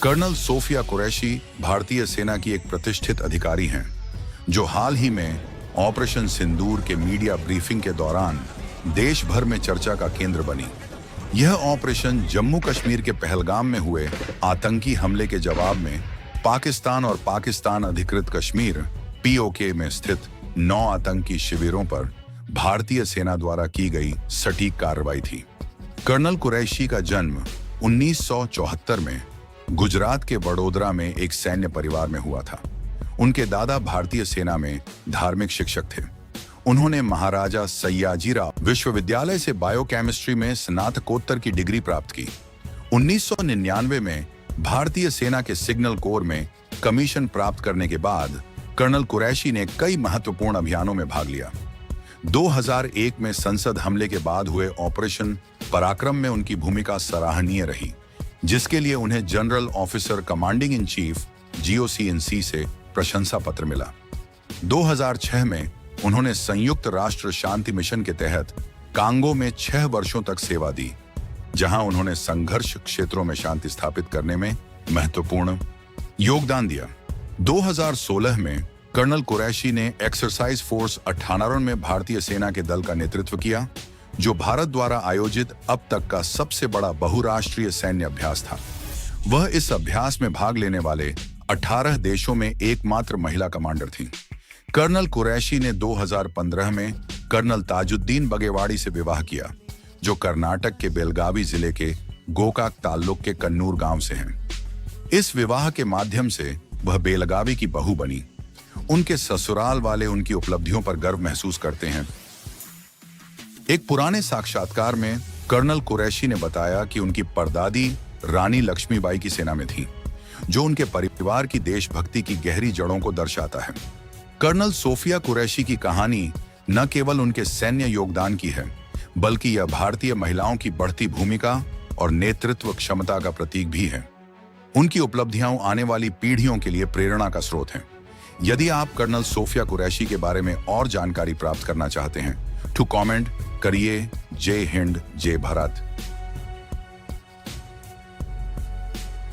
Colonel Sophia Qureshi भारतीय सेना की एक प्रतिष्ठित अधिकारी हैं, जो हाल ही में ऑपरेशन सिंदूर के मीडिया ब्रीफिंग के दौरान देश भर में चर्चा का केंद्र बनी। यह ऑपरेशन जम्मू कश्मीर के पहलगाम में हुए आतंकी हमले के जवाब में पाकिस्तान और पाकिस्तान अधिकृत कश्मीर (POK) में स्थित 9 आतंकी शिविरों पर भारतीय सेना द्वारा की गई सटीक कार्रवाई थी। कर्नल कुरैशी का जन्म 1974 में गुजरात के वडोदरा में एक सैन्य परिवार में हुआ था। उनके दादा भारतीय सेना में धार्मिक शिक्षक थे। उन्होंने महाराजा सयाजीराव विश्वविद्यालय से बायोकेमिस्ट्री में स्नातकोत्तर की डिग्री प्राप्त की। 1999 में भारतीय सेना के सिग्नल कोर में कमीशन प्राप्त करने के बाद कर्नल कुरैशी ने कई महत्वपूर्ण अभियानों में भाग लिया। 2001 में संसद हमले के बाद हुए ऑपरेशन पराक्रम में उनकी भूमिका सराहनीय रही, जिसके लिए उन्हें general officer commanding in chief (GOC-in-C) से प्रशंसा पत्र मिला। 2006 में उन्होंने संयुक्त राष्ट्र शांति मिशन के तहत कांगो में 6 वर्षों तक सेवा दी, जहां उन्होंने संघर्ष क्षेत्रों में शांति स्थापित करने में महत्वपूर्ण योगदान दिया। 2016 में कर्नल कुरैशी ने एक्सरसाइज फोर्स 98 में भारतीय सेना के दल का नेतृत्व किया, जो भारत द्वारा आयोजित अब तक का सबसे बड़ा बहुराष्ट्रीय सैन्य अभ्यास था। वह इस अभ्यास में भाग लेने वाले 18 देशों में एकमात्र महिला कमांडर थीं। कर्नल कुरैशी ने 2015 में कर्नल ताजुद्दीन बगेवाड़ी से विवाह किया, जो कर्नाटक के बेलगावी जिले के गोकाक ताल्लुक के कन्नूर गांव से हैं। इस विवाह के माध्यम से वह बेलगावी की बहू बनी। उनके ससुराल वाले उनकी उपलब्धियों पर गर्व महसूस करते हैं। एक पुराने साक्षात्कार में कर्नल कुरैशी ने बताया कि उनकी परदादी रानी लक्ष्मीबाई की सेना में थी, जो उनके परिवार की देशभक्ति की गहरी जड़ों को दर्शाता है। कर्नल सोफिया कुरैशी की कहानी न केवल उनके सैन्य योगदान की है, बल्कि यह भारतीय महिलाओं की बढ़ती भूमिका और नेतृत्व क्षमता का प्रतीक भी है। उनकी उपलब्धियां आने वाली पीढ़ियों के लिए प्रेरणा का स्रोत हैं। यदि आप कर्नल सोफिया कुरैशी के बारे में और जानकारी प्राप्त करना चाहते हैं तो कमेंट करिए। जय हिंद, जय भारत।